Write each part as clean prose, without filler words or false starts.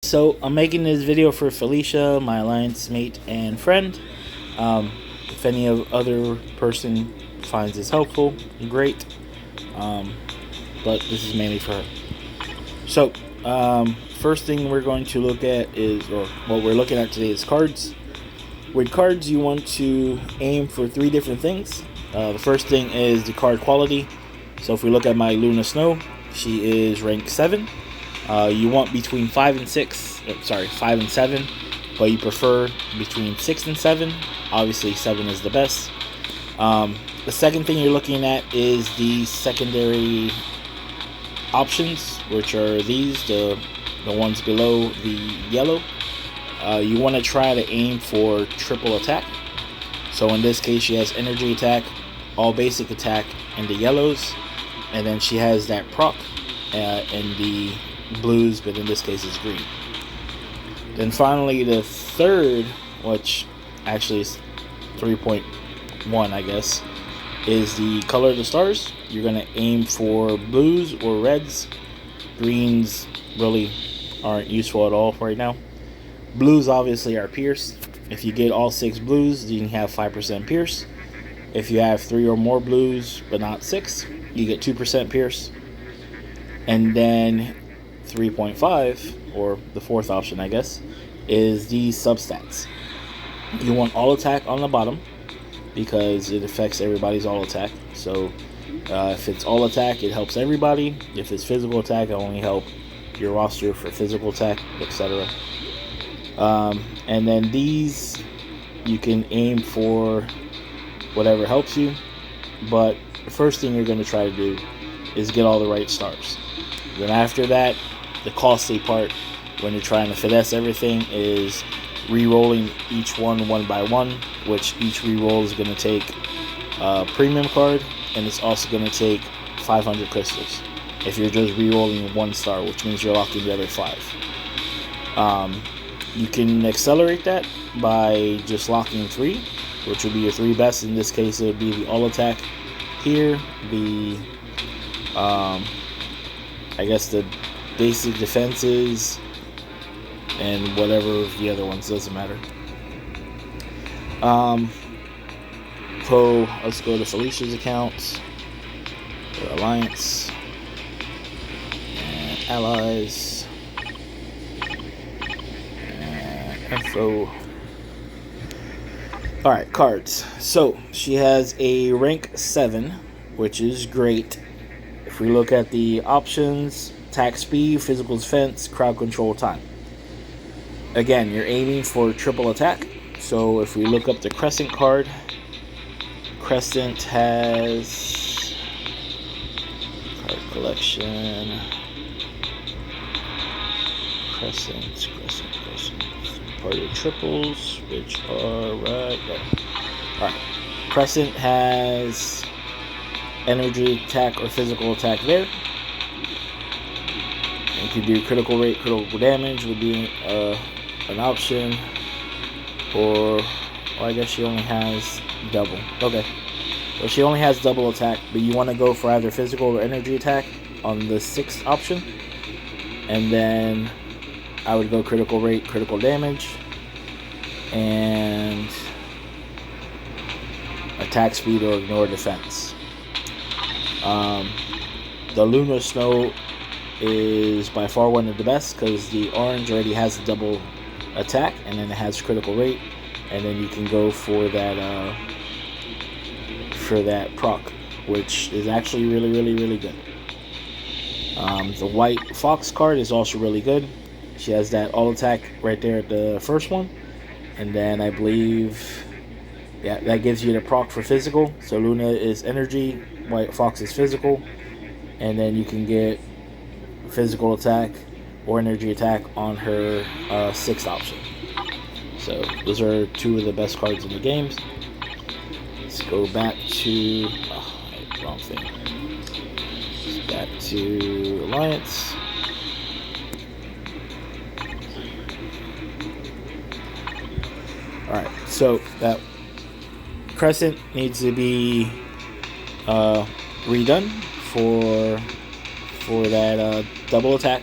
So I'm making this video for Felicia, my alliance mate and friend. If any other person finds this helpful, great. But this is mainly for her. So first thing we're going to look at is, or what we're looking at today is cards. With cards, you want to aim for 3 different things. The first thing is the card quality. So if we look at my Luna Snow, she is rank 7. You want between 5 and 7, but you prefer between 6 and 7. Obviously 7 is the best. The second thing you're looking at is the secondary options, which are these, the ones below the yellow. You want to try to aim for triple attack. So in this case, she has energy attack, all basic attack in the yellows, and then she has that proc in the blues, but in this case it's green. Then finally the third, which actually is 3.1 I guess, is the color of the stars. You're going to aim for blues or reds. Greens really aren't useful at all right now. Blues obviously are pierce. If you get all 6 blues, you can have 5% pierce. If you have 3 or more blues but not 6, you get 2% pierce. And then 3.5, or the fourth option I guess, is the substats. You want all attack on the bottom because it affects everybody's all attack. So if it's all attack, it helps everybody. If it's physical attack, it only help your roster for physical attack, etc. And then these, you can aim for whatever helps you, but the first thing you're going to try to do is get all the right stars. Then after that, the costly part when you're trying to finesse everything is re-rolling each one by one, which each re-roll is going to take a premium card, and it's also going to take 500 crystals if you're just re-rolling 1 star, which means you're locking the other 5. You can accelerate that by just locking 3, which would be your 3 best. In this case, it would be the all attack here, the I guess the basic defenses, and whatever the other ones, doesn't matter. So let's go to Felicia's account, the alliance, and allies, and info. Alright, cards. So she has a rank 7, which is great. If we look at the options, attack speed, physical defense, crowd control time. Again, you're aiming for triple attack. So if we look up the Crescent card, Crescent has card collection. Crescent. Part of triples, which are right there. Alright. Crescent has energy attack or physical attack there. You can do critical rate, critical damage would be an option. Or, well, I guess she only has double. Okay. Well, she only has double attack, but you want to go for either physical or energy attack on the 6th option. And then I would go critical rate, critical damage, and attack speed or ignore defense. The Luna Snow is by far one of the best because the orange already has a double attack, and then it has critical rate, and then you can go for that proc, which is actually really good. The white fox card is also really good. She has that all attack right there at the first one, and then I believe, yeah, that gives you the proc for physical. So Luna is energy, white fox is physical, and then you can get physical attack or energy attack on her 6th option. So those are 2 of the best cards in the games. Let's go back to wrong thing. Back to Alliance. Alright, so that Crescent needs to be redone for that double attack.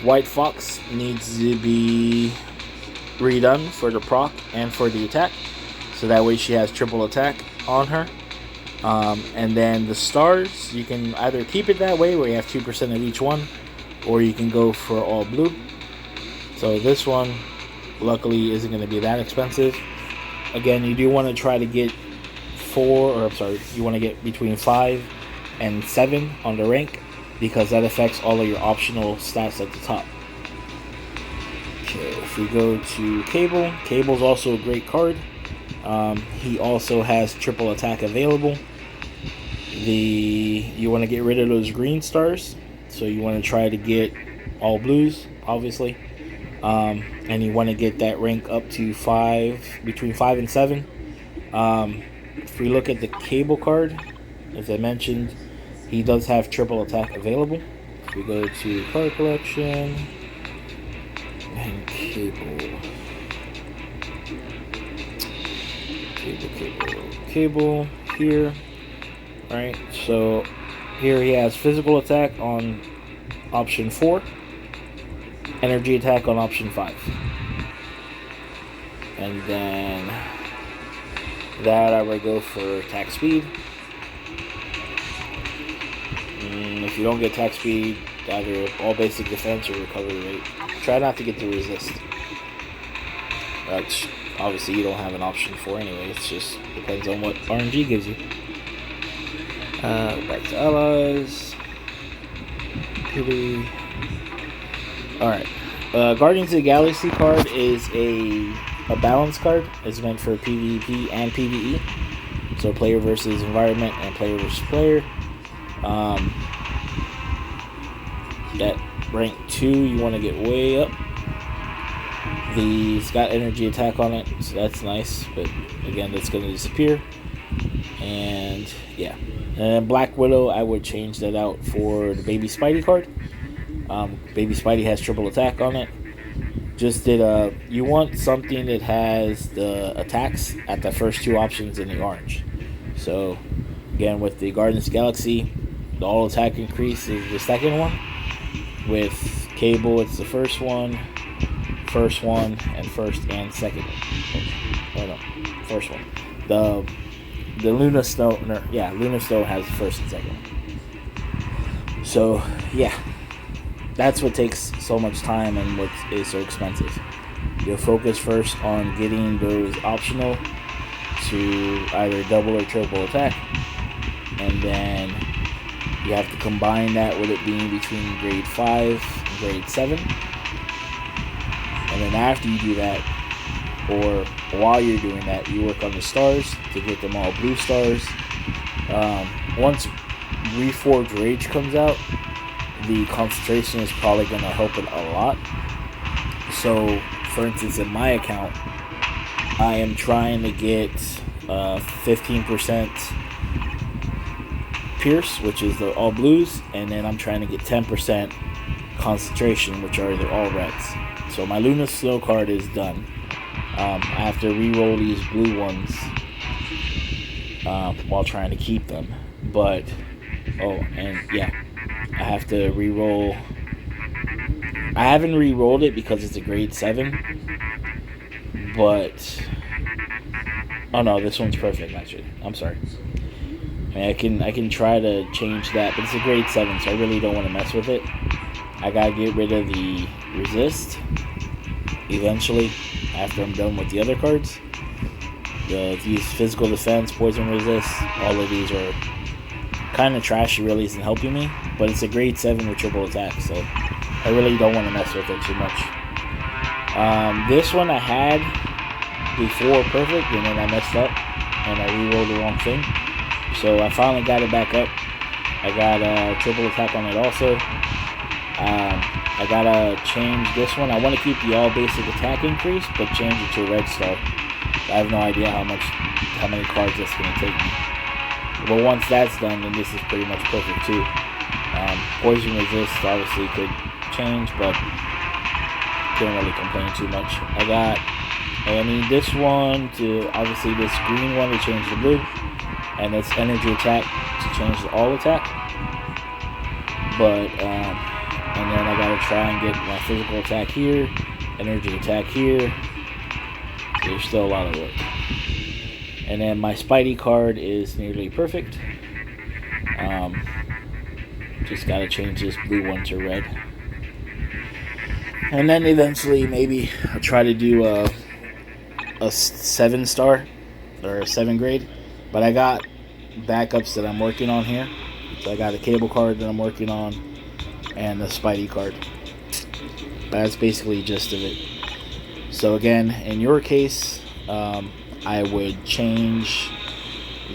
White Fox needs to be redone for the proc and for the attack, so that way she has triple attack on her. And then the stars, you can either keep it that way where you have 2% of each one, or you can go for all blue. So this one luckily isn't going to be that expensive. Again, you do want to try to get you want to get between 5 and 7 on the rank, because that affects all of your optional stats at the top. Okay, if we go to Cable's also a great card. He also has triple attack available. You want to get rid of those green stars, so you want to try to get all blues, obviously. And you want to get that rank up to between 5 and 7. If we look at the Cable card, as I mentioned, he does have triple attack available. If we go to card collection and Cable here. Alright, so here he has physical attack on option 4, energy attack on option 5. And then that I would go for attack speed. If you don't get attack speed, either all basic defense or recovery rate. Try not to get the resist. Which obviously you don't have an option for anyway. It just depends on what RNG gives you. Back to allies. Alright. Guardians of the Galaxy card is a balance card. It's meant for PvP and PvE. So player versus environment and player versus player. That rank 2 you want to get way up. It's got energy attack on it, so that's nice, but again that's going to disappear. And yeah, and Black Widow, I would change that out for the Baby Spidey card. Baby Spidey has triple attack on it. You want something that has the attacks at the first 2 options in the orange. So again, with the Guardians of the Galaxy, the all attack increase is the second one. With Cable, it's the first one, and first and second. Oh no, first one. The Luna Stone, Luna Stone has the first and second one. So yeah, that's what takes so much time and what is so expensive. You'll focus first on getting those optional to either double or triple attack, and then you have to combine that with it being between grade 5 and grade 7. And then after you do that, or while you're doing that, you work on the stars to get them all blue stars. Once Reforged Rage comes out, the concentration is probably going to help it a lot. So, for instance, in my account, I am trying to get 15% Pierce, which is the all blues, and then I'm trying to get 10% concentration, which are the all reds. So my Luna Snow card is done. I have to re-roll these blue ones while trying to keep them. But I have to re-roll. I haven't re-rolled it because it's a grade 7. But oh no, this one's perfect actually. I'm sorry. I can try to change that, but it's a grade 7, so I really don't want to mess with it. I gotta get rid of the resist eventually after I'm done with the other cards. These physical defense, poison resist, all of these are kind of trash. It really isn't helping me, but it's a grade 7 with triple attack, so I really don't want to mess with it too much. This one I had before perfect, and then I messed up and I re-rolled the wrong thing. So I finally got it back up. I got triple attack on it also. I gotta change this one. I want to keep the all basic attack increase, but change it to a red star. I have no idea how many cards that's gonna take me. But once that's done, then this is pretty much perfect too. Poison resist obviously could change, but can't really complain too much. I need this one to obviously this green one to change the blue. And it's energy attack to change the all attack. But And then I gotta try and get my physical attack here, energy attack here. So there's still a lot of work. And then my Spidey card is nearly perfect. Just gotta change this blue one to red. And then eventually maybe I'll try to do a 7-star or a 7 grade. But I got backups that I'm working on here. So I got a cable card that I'm working on and a Spidey card. That's basically the gist of it. So again, in your case, I would change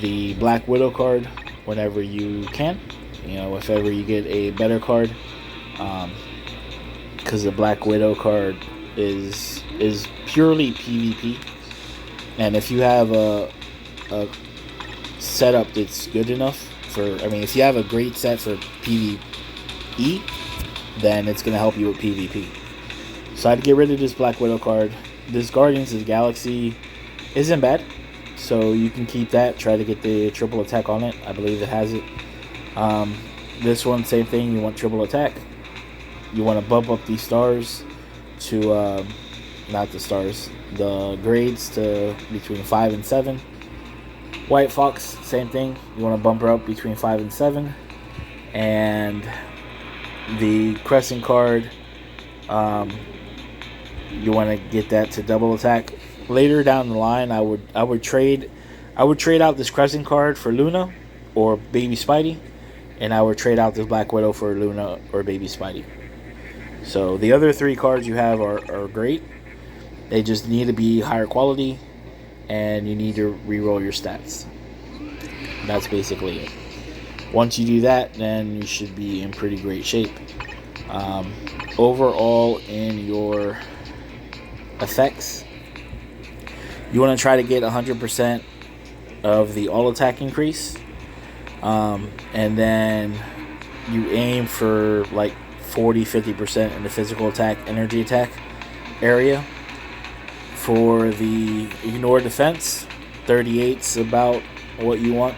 the Black Widow card whenever you can. You know, if ever you get a better card, because the Black Widow card is purely PvP, and if you have a setup that's good enough for, if you have a great set for PvE, then it's gonna help you with PvP. So I'd get rid of this Black Widow card. This Guardians of the Galaxy isn't bad, so you can keep that. Try to get the triple attack on it. I believe it has it. This one, same thing. You want triple attack. You want to bump up these stars to, not the stars, the grades to between 5 and 7. White Fox, same thing. You want to bump her up between 5 and 7. And the Crescent card, you want to get that to double attack. Later down the line, I would trade out this Crescent card for Luna or Baby Spidey, and I would trade out this Black Widow for Luna or Baby Spidey. So the other 3 cards you have are great. They just need to be higher quality, and you need to reroll your stats. That's basically it. Once you do that, then you should be in pretty great shape. Overall, in your effects, you want to try to get 100% of the all attack increase, and then you aim for like 40-50% in the physical attack, energy attack area. For the ignore defense, 38's about what you want.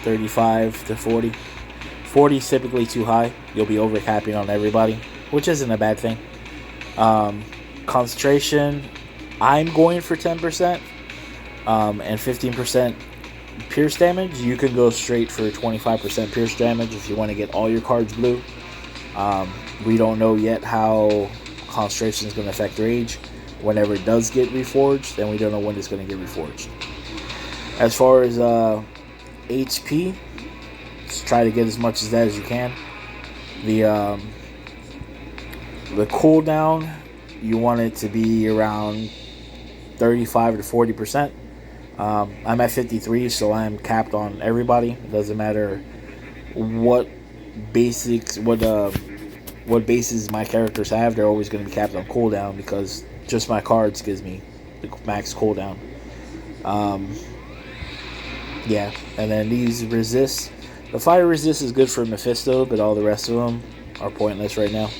35 to 40. 40 is typically too high. You'll be overcapping on everybody, which isn't a bad thing. Concentration, I'm going for 10%, and 15% pierce damage. You can go straight for 25% pierce damage if you want to get all your cards blue. We don't know yet how concentration is going to affect rage. Whenever it does get reforged, then we don't know when it's going to get reforged. As far as HP, just try to get as much as that as you can. The cooldown, you want it to be around 35 to 40%. I'm at 53, so I'm capped on everybody. It doesn't matter what bases my characters have. They're always going to be capped on cooldown because just my cards gives me the max cooldown. Yeah, and then these resist. The fire resist is good for Mephisto, but all the rest of them are pointless right now.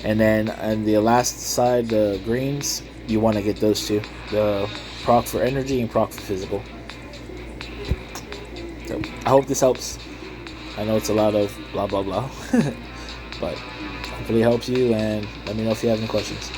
And then on the last side, the greens, you want to get those two. The proc for energy and proc for physical. So I hope this helps. I know it's a lot of blah blah blah. But hopefully it helps you, and let me know if you have any questions.